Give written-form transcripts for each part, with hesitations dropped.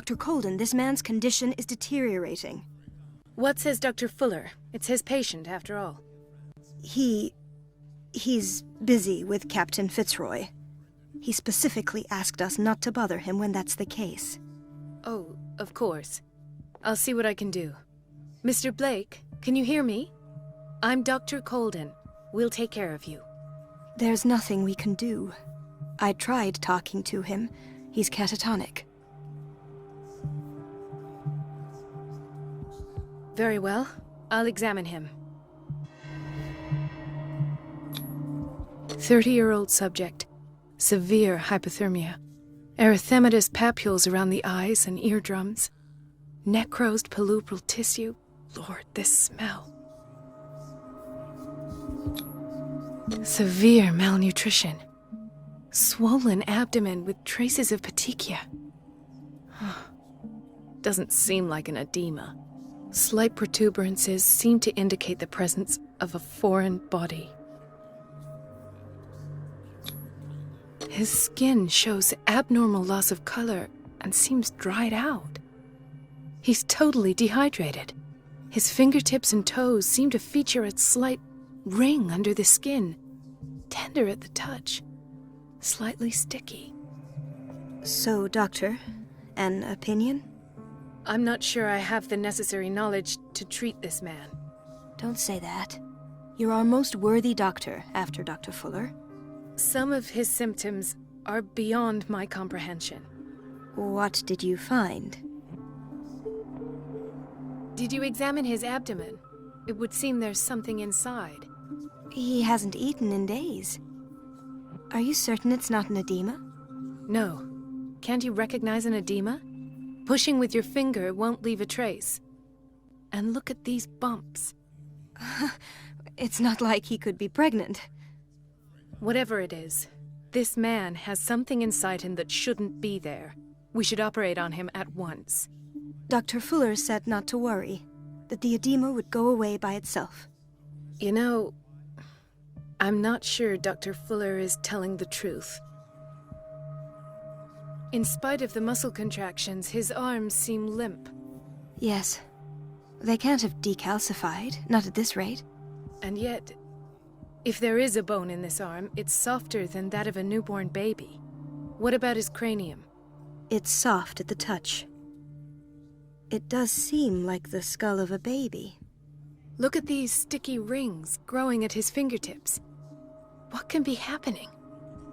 Dr. Colden, this man's condition is deteriorating. What says Dr. Fuller? It's his patient, after all. He's busy with Captain Fitzroy. He specifically asked us not to bother him when that's the case. Oh, of course. I'll see what I can do. Mr. Blake, can you hear me? I'm Dr. Colden. We'll take care of you. There's nothing we can do. I tried talking to him. He's catatonic. Very well. I'll examine him. 30-year-old subject. Severe hypothermia. Erythematous papules around the eyes and eardrums. Necrosed palpebral tissue. Lord, this smell. Severe malnutrition. Swollen abdomen with traces of petechia. Doesn't seem like an edema. Slight protuberances seem to indicate the presence of a foreign body. His skin shows abnormal loss of color and seems dried out. He's totally dehydrated. His fingertips and toes seem to feature a slight ring under the skin, tender at the touch, slightly sticky. So, Doctor, an opinion? I'm not sure I have the necessary knowledge to treat this man. Don't say that. You're our most worthy doctor after Dr. Fuller. Some of his symptoms are beyond my comprehension. What did you find? Did you examine his abdomen? It would seem there's something inside. He hasn't eaten in days. Are you certain it's not an edema? No. Can't you recognize an edema? Pushing with your finger won't leave a trace. And look at these bumps. It's not like he could be pregnant. Whatever it is, this man has something inside him that shouldn't be there. We should operate on him at once. Dr. Fuller said not to worry, that the edema would go away by itself. You know, I'm not sure Dr. Fuller is telling the truth. In spite of the muscle contractions, his arms seem limp. Yes. They can't have decalcified, not at this rate. And yet, if there is a bone in this arm, it's softer than that of a newborn baby. What about his cranium? It's soft at the touch. It does seem like the skull of a baby. Look at these sticky rings growing at his fingertips. What can be happening?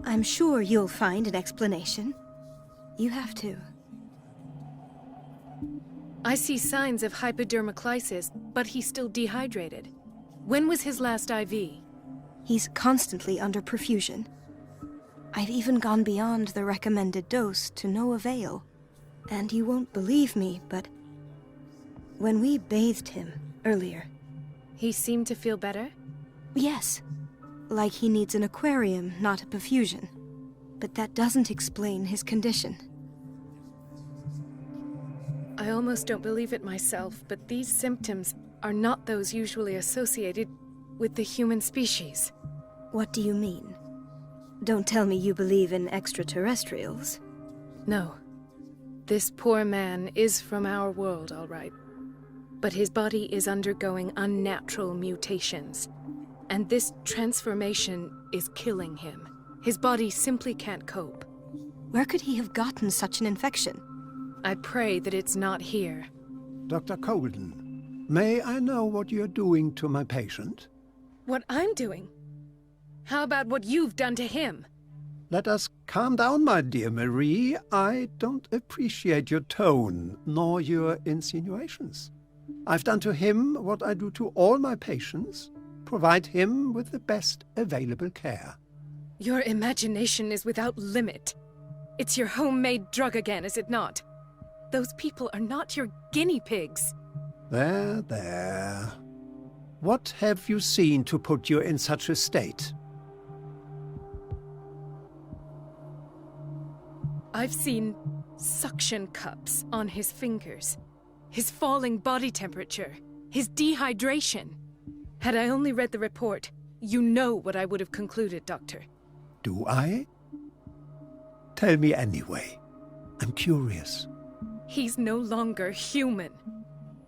I'm sure you'll find an explanation. You have to. I see signs of hypodermoclysis, but he's still dehydrated. When was his last IV? He's constantly under perfusion. I've even gone beyond the recommended dose to no avail. And you won't believe me, but when we bathed him earlier... He seemed to feel better? Yes. Like he needs an aquarium, not a perfusion. But that doesn't explain his condition. I almost don't believe it myself, but these symptoms are not those usually associated with the human species. What do you mean? Don't tell me you believe in extraterrestrials. No. This poor man is from our world, all right. But his body is undergoing unnatural mutations. And this transformation is killing him. His body simply can't cope. Where could he have gotten such an infection? I pray that it's not here. Dr. Colden, may I know what you're doing to my patient? What I'm doing? How about what you've done to him? Let us calm down, my dear Marie. I don't appreciate your tone, nor your insinuations. I've done to him what I do to all my patients, provide him with the best available care. Your imagination is without limit. It's your homemade drug again, is it not? Those people are not your guinea pigs. There, there. What have you seen to put you in such a state? I've seen suction cups on his fingers, his falling body temperature, his dehydration. Had I only read the report, you know what I would have concluded, Doctor. Do I? Tell me anyway. I'm curious. He's no longer human.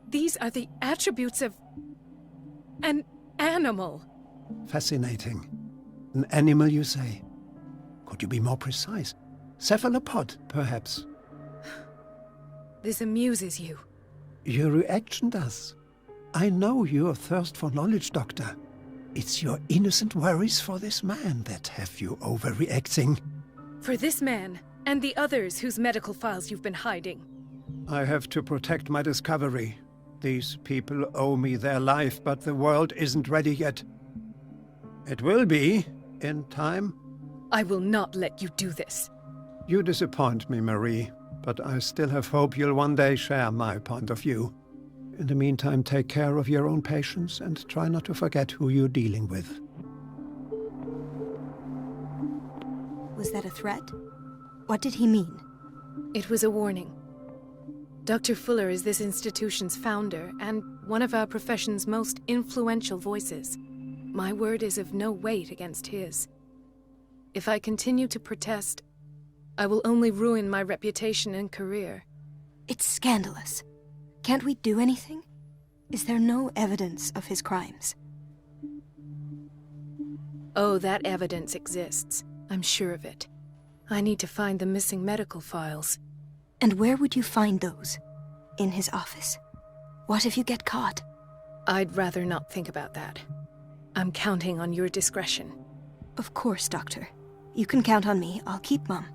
These are the attributes of an animal. Fascinating. An animal, you say? Could you be more precise? Cephalopod, perhaps? This amuses you. Your reaction does. I know your thirst for knowledge, Doctor. It's your innocent worries for this man that have you overreacting. For this man, and the others whose medical files you've been hiding. I have to protect my discovery. These people owe me their life, but the world isn't ready yet. It will be, in time. I will not let you do this. You disappoint me, Marie, but I still have hope you'll one day share my point of view. In the meantime, take care of your own patients and try not to forget who you're dealing with. Was that a threat? What did he mean? It was a warning. Dr. Fuller is this institution's founder and one of our profession's most influential voices. My word is of no weight against his. If I continue to protest, I will only ruin my reputation and career. It's scandalous. Can't we do anything? Is there no evidence of his crimes? Oh, that evidence exists. I'm sure of it. I need to find the missing medical files. And where would you find those? In his office? What if you get caught? I'd rather not think about that. I'm counting on your discretion. Of course, Doctor. You can count on me. I'll keep mum.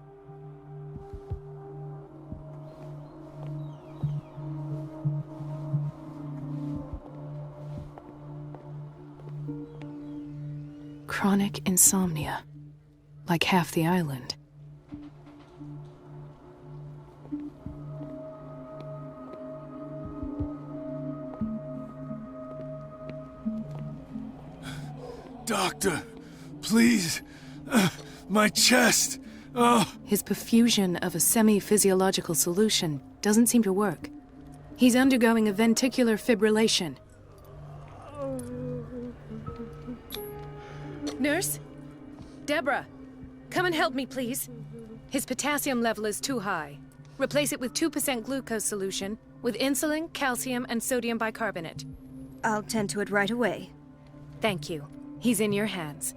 Chronic insomnia. Like half the island. Doctor, please. My chest. Oh. His perfusion of a semi-physiological solution doesn't seem to work. He's undergoing a ventricular fibrillation. Nurse? Deborah, come and help me, please. His potassium level is too high. Replace it with 2% glucose solution with insulin, calcium, and sodium bicarbonate. I'll tend to it right away. Thank you. He's in your hands.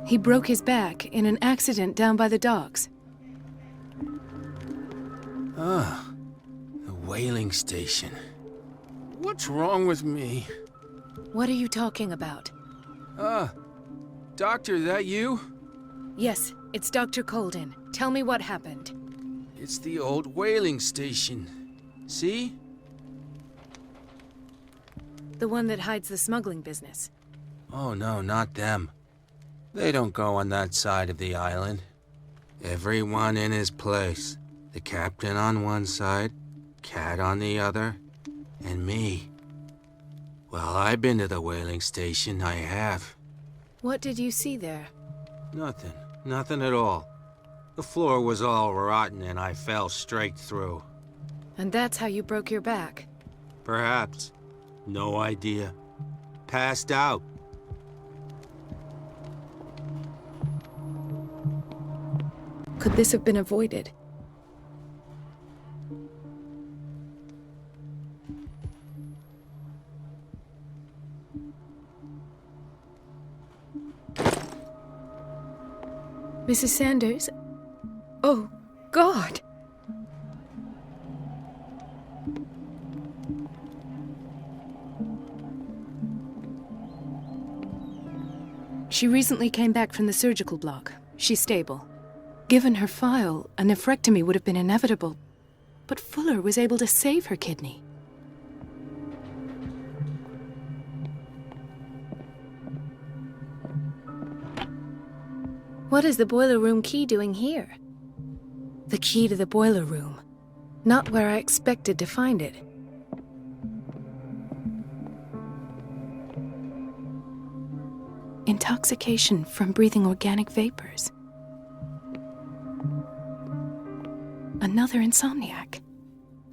He broke his back in an accident down by the docks. Ah, the whaling station. What's wrong with me? What are you talking about? Doctor, that you? Yes, it's Dr. Colden. Tell me what happened. It's the old whaling station. See? The one that hides the smuggling business. Oh no, not them. They don't go on that side of the island. Everyone in his place. The captain on one side, Cat on the other, and me. Well, I've been to the whaling station, I have. What did you see there? Nothing. Nothing at all. The floor was all rotten and I fell straight through. And that's how you broke your back? Perhaps. No idea. Passed out. Could this have been avoided? Mrs. Sanders? Oh, God! She recently came back from the surgical block. She's stable. Given her file, a nephrectomy would have been inevitable. But Fuller was able to save her kidney. What is the boiler room key doing here? The key to the boiler room. Not where I expected to find it. Intoxication from breathing organic vapors. Another insomniac.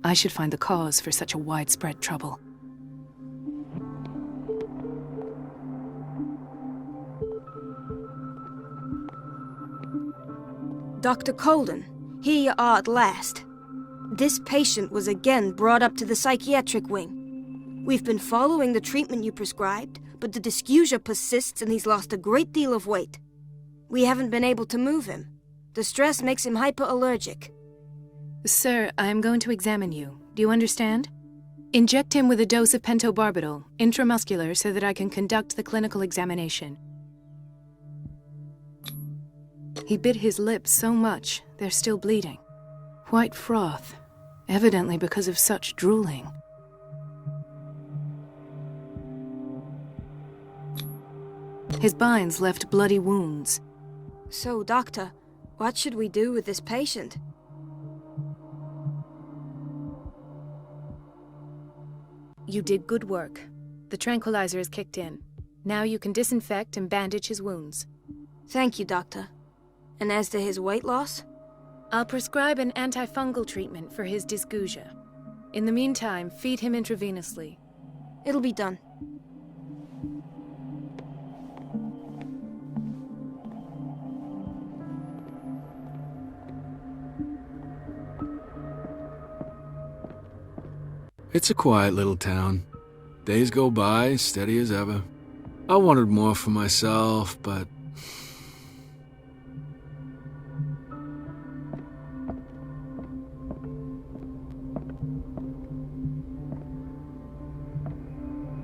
I should find the cause for such a widespread trouble. Dr. Colden, here you are at last. This patient was again brought up to the psychiatric wing. We've been following the treatment you prescribed, but the dysgeusia persists and he's lost a great deal of weight. We haven't been able to move him. The stress makes him hyperallergic. Sir, I am going to examine you. Do you understand? Inject him with a dose of pentobarbital, intramuscular, so that I can conduct the clinical examination. He bit his lips so much, they're still bleeding. White froth, evidently because of such drooling. His binds left bloody wounds. So, Doctor, what should we do with this patient? You did good work. The tranquilizer is kicked in. Now you can disinfect and bandage his wounds. Thank you, Doctor. And as to his weight loss? I'll prescribe an antifungal treatment for his dysgeusia. In the meantime, feed him intravenously. It'll be done. It's a quiet little town. Days go by, steady as ever. I wanted more for myself, but...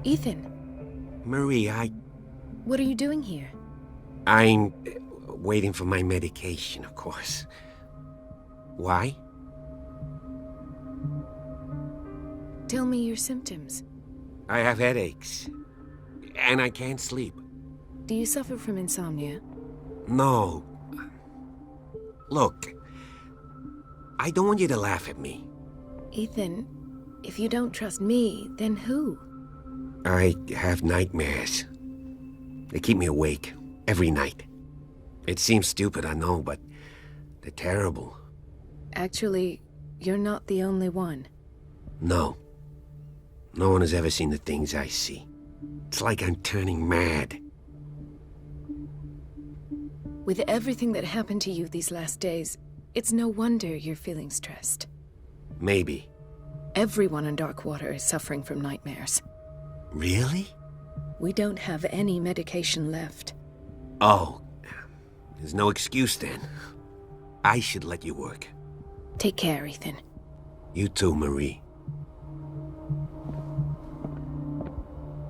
Ethan, Marie, what are you doing here? I'm waiting for my medication, of course. Why? Tell me your symptoms. I have headaches, and I can't sleep. Do you suffer from insomnia? No. Look, I don't want you to laugh at me. Ethan, if you don't trust me, then who? I have nightmares. They keep me awake every night. It seems stupid, I know, but they're terrible. Actually, you're not the only one. No. No one has ever seen the things I see. It's like I'm turning mad. With everything that happened to you these last days, it's no wonder you're feeling stressed. Maybe. Everyone in Darkwater is suffering from nightmares. Really? We don't have any medication left. Oh. There's no excuse then. I should let you work. Take care, Ethan. You too, Marie.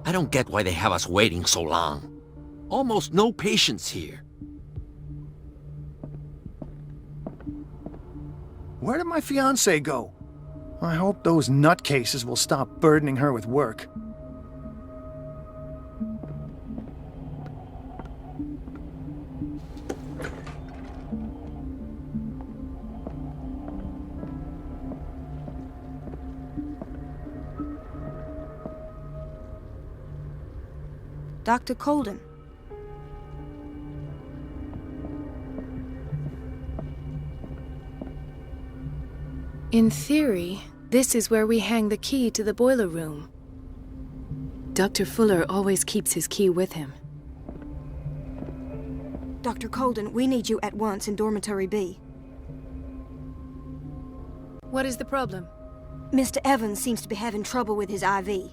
I don't get why they have us waiting so long. Almost no patients here. Where did my fiancée go? I hope those nutcases will stop burdening her with work. Dr. Colden. In theory, this is where we hang the key to the boiler room. Dr. Fuller always keeps his key with him. Dr. Colden, we need you at once in Dormitory B. What is the problem? Mr. Evans seems to be having trouble with his IV.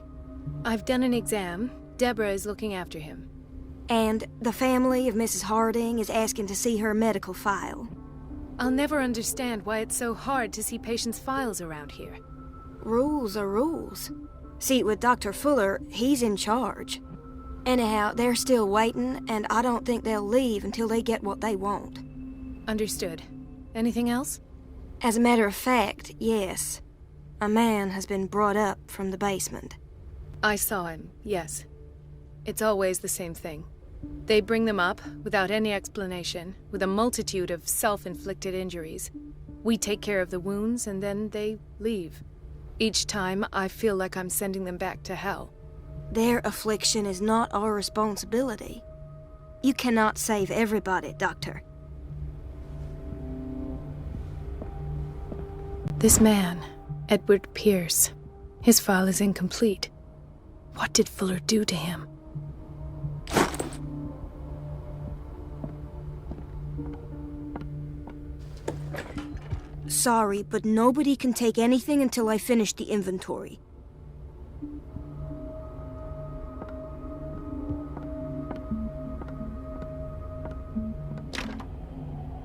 I've done an exam. Deborah is looking after him. And the family of Mrs. Harding is asking to see her medical file. I'll never understand why it's so hard to see patients' files around here. Rules are rules. See, with Dr. Fuller, he's in charge. Anyhow, they're still waiting, and I don't think they'll leave until they get what they want. Understood. Anything else? As a matter of fact, yes. A man has been brought up from the basement. I saw him, yes. It's always the same thing. They bring them up, without any explanation, with a multitude of self-inflicted injuries. We take care of the wounds, and then they leave. Each time, I feel like I'm sending them back to hell. Their affliction is not our responsibility. You cannot save everybody, Doctor. This man, Edward Pierce, his file is incomplete. What did Fuller do to him? Sorry, but nobody can take anything until I finish the inventory.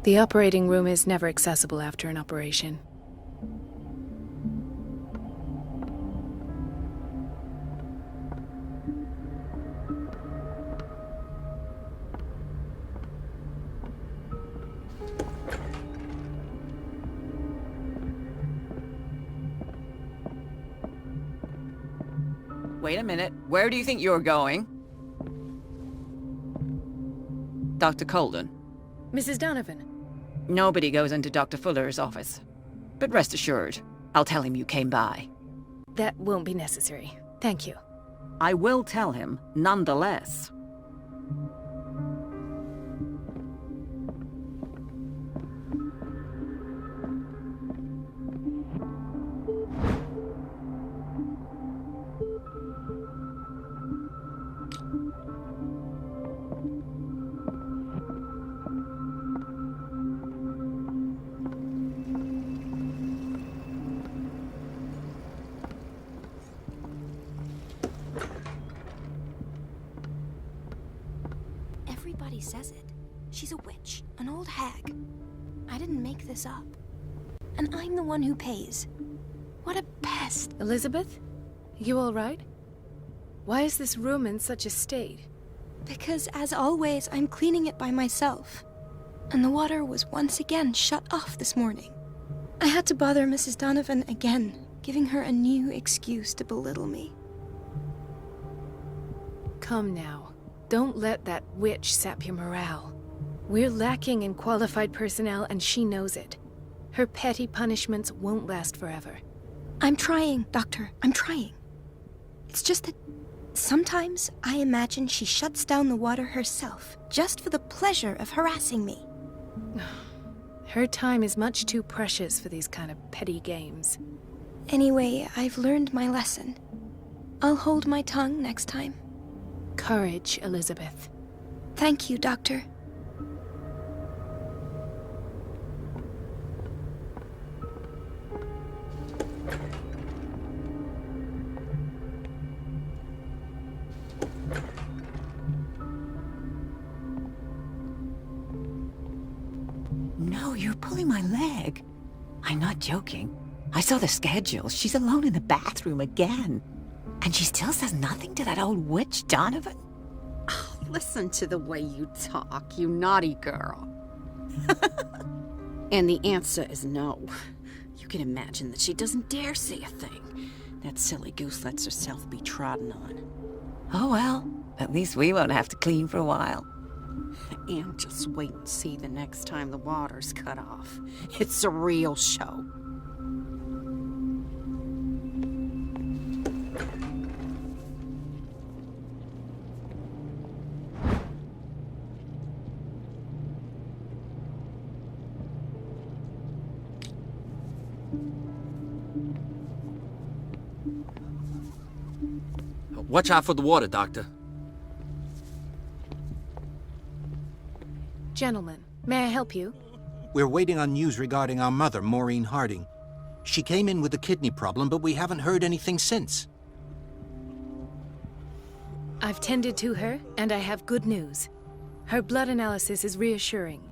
The operating room is never accessible after an operation. Wait a minute. Where do you think you're going? Dr. Colden. Mrs. Donovan. Nobody goes into Dr. Fuller's office. But rest assured, I'll tell him you came by. That won't be necessary. Thank you. I will tell him, nonetheless. Everybody says it. She's a witch, an old hag. I didn't make this up. And I'm the one who pays. What a pest. Elizabeth? You all right? Why is this room in such a state? Because, as always, I'm cleaning it by myself. And the water was once again shut off this morning. I had to bother Mrs. Donovan again, giving her a new excuse to belittle me. Come now. Don't let that witch sap your morale. We're lacking in qualified personnel, and she knows it. Her petty punishments won't last forever. I'm trying, Doctor. I'm trying. It's just that sometimes I imagine she shuts down the water herself, just for the pleasure of harassing me. Her time is much too precious for these kind of petty games. Anyway, I've learned my lesson. I'll hold my tongue next time. Courage, Elizabeth. Thank you, Doctor. No, you're pulling my leg. I'm not joking. I saw the schedule. She's alone in the bathroom again. And she still says nothing to that old witch, Donovan? Oh, listen to the way you talk, you naughty girl. And the answer is no. You can imagine that she doesn't dare say a thing. That silly goose lets herself be trodden on. Oh well, at least we won't have to clean for a while. And just wait and see the next time the water's cut off. It's a real show. Watch out for the water, Doctor. Gentlemen, may I help you? We're waiting on news regarding our mother, Maureen Harding. She came in with a kidney problem, but we haven't heard anything since. I've tended to her, and I have good news. Her blood analysis is reassuring.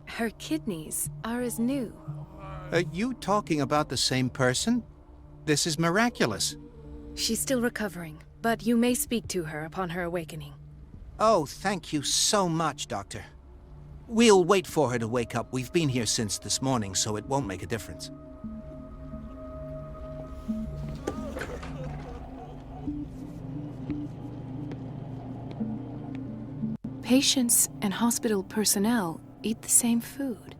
Her kidneys are as new. Are you talking about the same person? This is miraculous. She's still recovering, but you may speak to her upon her awakening. Oh, thank you so much, Doctor. We'll wait for her to wake up. We've been here since this morning, so it won't make a difference. Patients and hospital personnel eat the same food.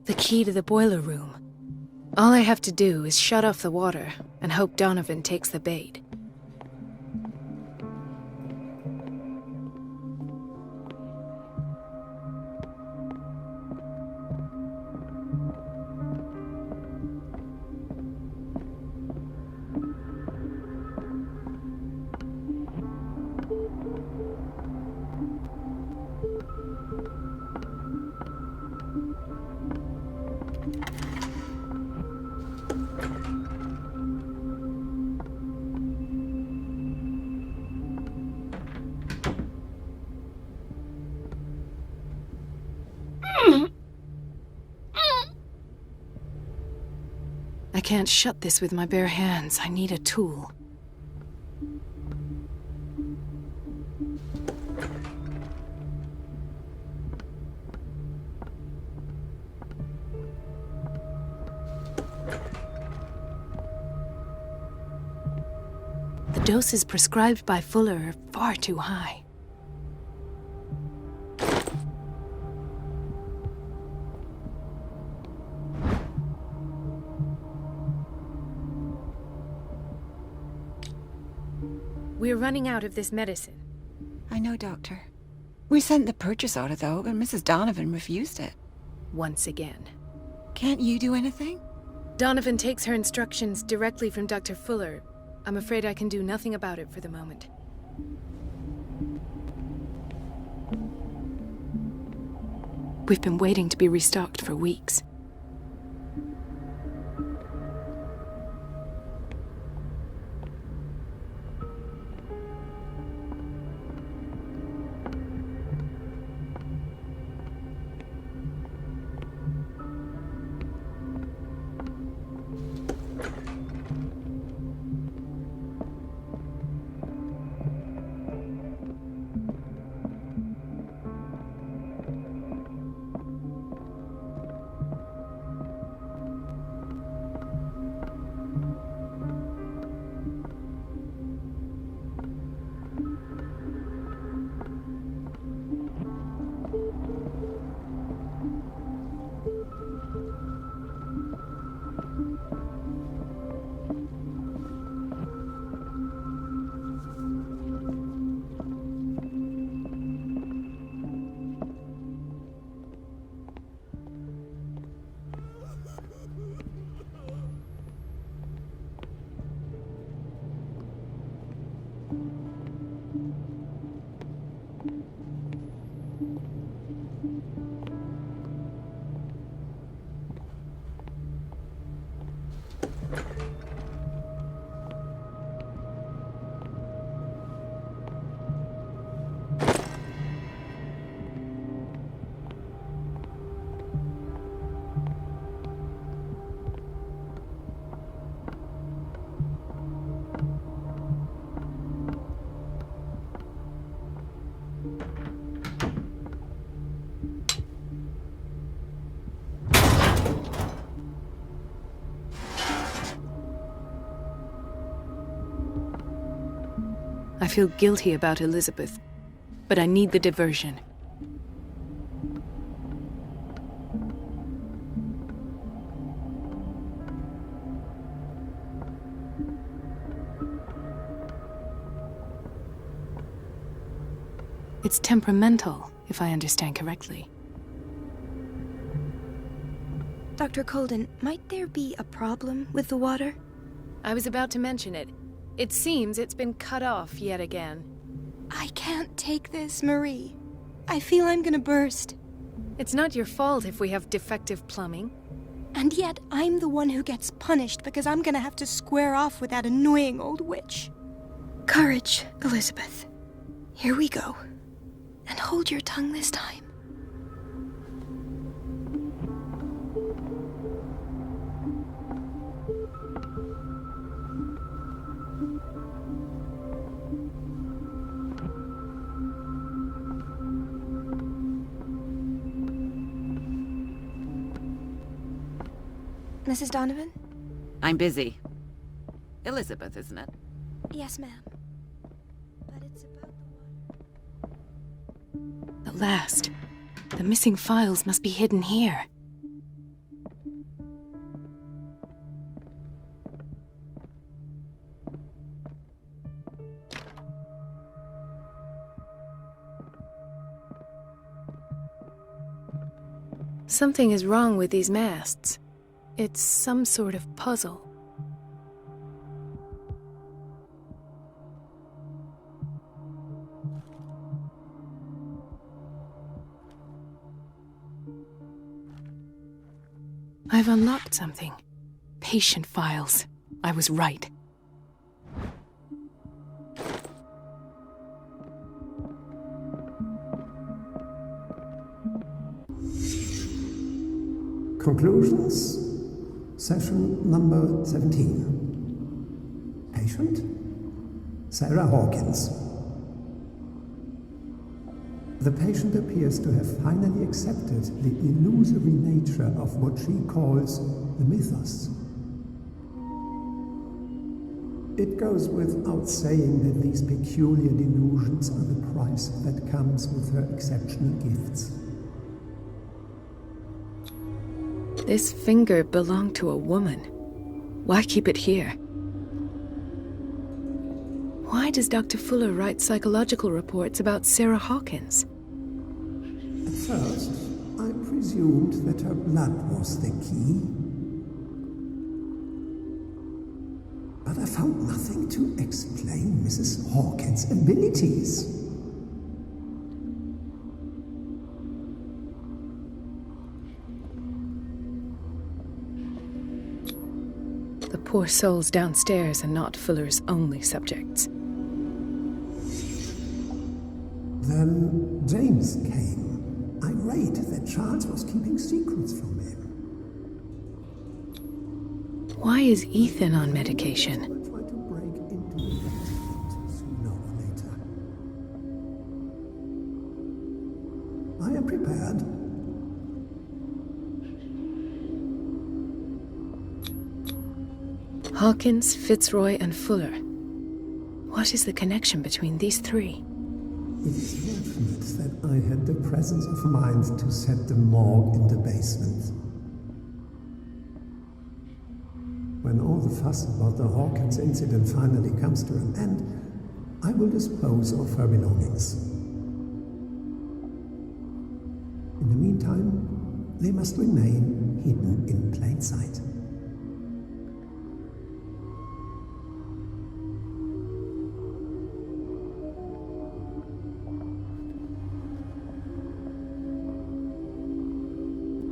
The key to the boiler room. All I have to do is shut off the water and hope Donovan takes the bait. I can't shut this with my bare hands. I need a tool. The doses prescribed by Fuller are far too high. We're running out of this medicine. I know, Doctor. We sent the purchase order, though, and Mrs. Donovan refused it. Once again. Can't you do anything? Donovan takes her instructions directly from Dr. Fuller. I'm afraid I can do nothing about it for the moment. We've been waiting to be restocked for weeks. I feel guilty about Elizabeth, but I need the diversion. It's temperamental, if I understand correctly. Dr. Colden, might there be a problem with the water? I was about to mention it. It seems it's been cut off yet again. I can't take this, Marie. I feel I'm gonna burst. It's not your fault if we have defective plumbing. And yet, I'm the one who gets punished because I'm gonna have to square off with that annoying old witch. Courage, Elizabeth. Here we go. And hold your tongue this time. Mrs. Donovan? I'm busy. Elizabeth, isn't it? Yes, ma'am. But it's about the water. At last. The missing files must be hidden here. Something is wrong with these masts. It's some sort of puzzle. I've unlocked something. Patient files. I was right. Conclusions? Session number 17. Patient? Sarah Hawkins. The patient appears to have finally accepted the illusory nature of what she calls the mythos. It goes without saying that these peculiar delusions are the price that comes with her exceptional gifts. This finger belonged to a woman. Why keep it here? Why does Dr. Fuller write psychological reports about Sarah Hawkins? At first, I presumed that her blood was the key. But I found nothing to explain Mrs. Hawkins' abilities. The poor souls downstairs are not Fuller's only subjects. Then James came, irate that Charles was keeping secrets from him. Why is Ethan on medication? I tried to break into the basement sooner or later. I am prepared. Hawkins, Fitzroy, and Fuller. What is the connection between these three? It is fortunate that I had the presence of mind to set the morgue in the basement. When all the fuss about the Hawkins incident finally comes to an end, I will dispose of her belongings. In the meantime, they must remain hidden in plain sight.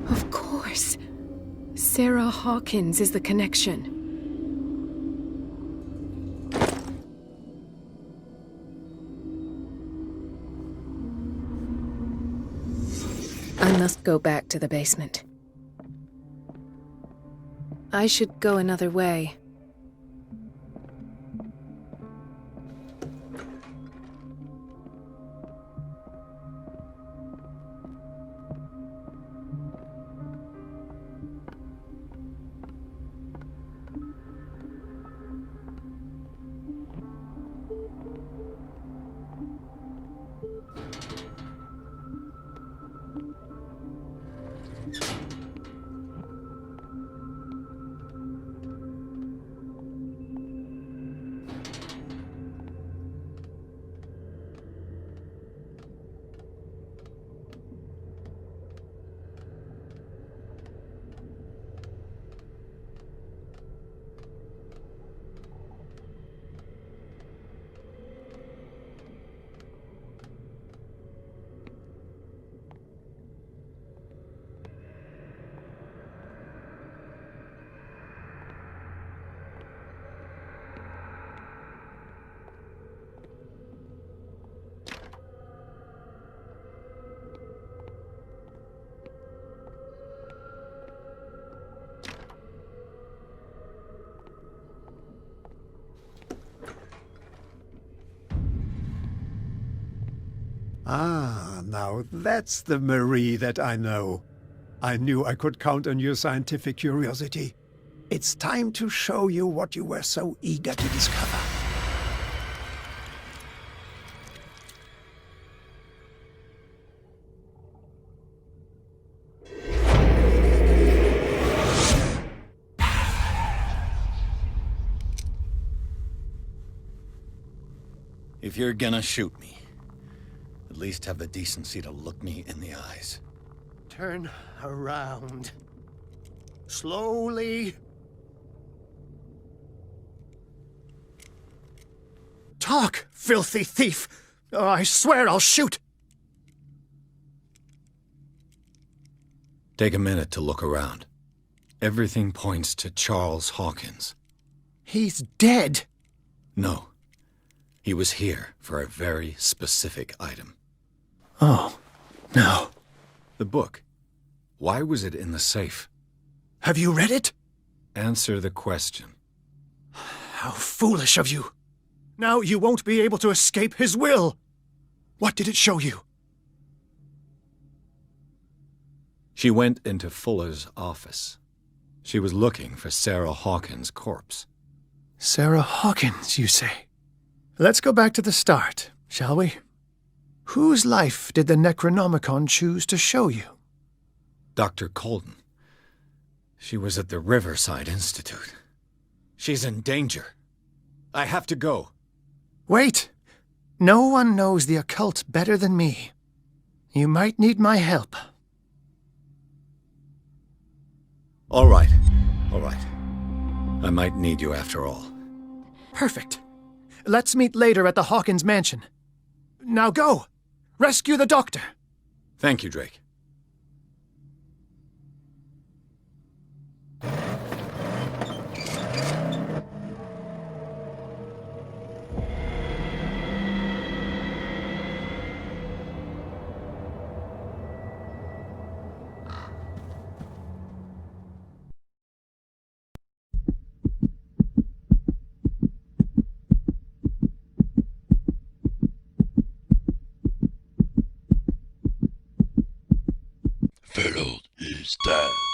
Of course. Sarah Hawkins is the connection. I must go back to the basement. I should go another way. Ah, now that's the Marie that I know. I knew I could count on your scientific curiosity. It's time to show you what you were so eager to discover. If you're gonna shoot me, at least have the decency to look me in the eyes. Turn around. Slowly. Talk, filthy thief! Oh, I swear I'll shoot! Take a minute to look around. Everything points to Charles Hawkins. He's dead! No. He was here for a very specific item. Oh, no. The book. Why was it in the safe? Have you read it? Answer the question. How foolish of you. Now you won't be able to escape his will. What did it show you? She went into Fuller's office. She was looking for Sarah Hawkins' corpse. Sarah Hawkins, you say? Let's go back to the start, shall we? Whose life did the Necronomicon choose to show you? Dr. Colden. She was at the Riverside Institute. She's in danger. I have to go. Wait. No one knows the occult better than me. You might need my help. All right. I might need you after all. Perfect. Let's meet later at the Hawkins mansion. Now go! Rescue the doctor! Thank you, Drake. Fiddle is dead.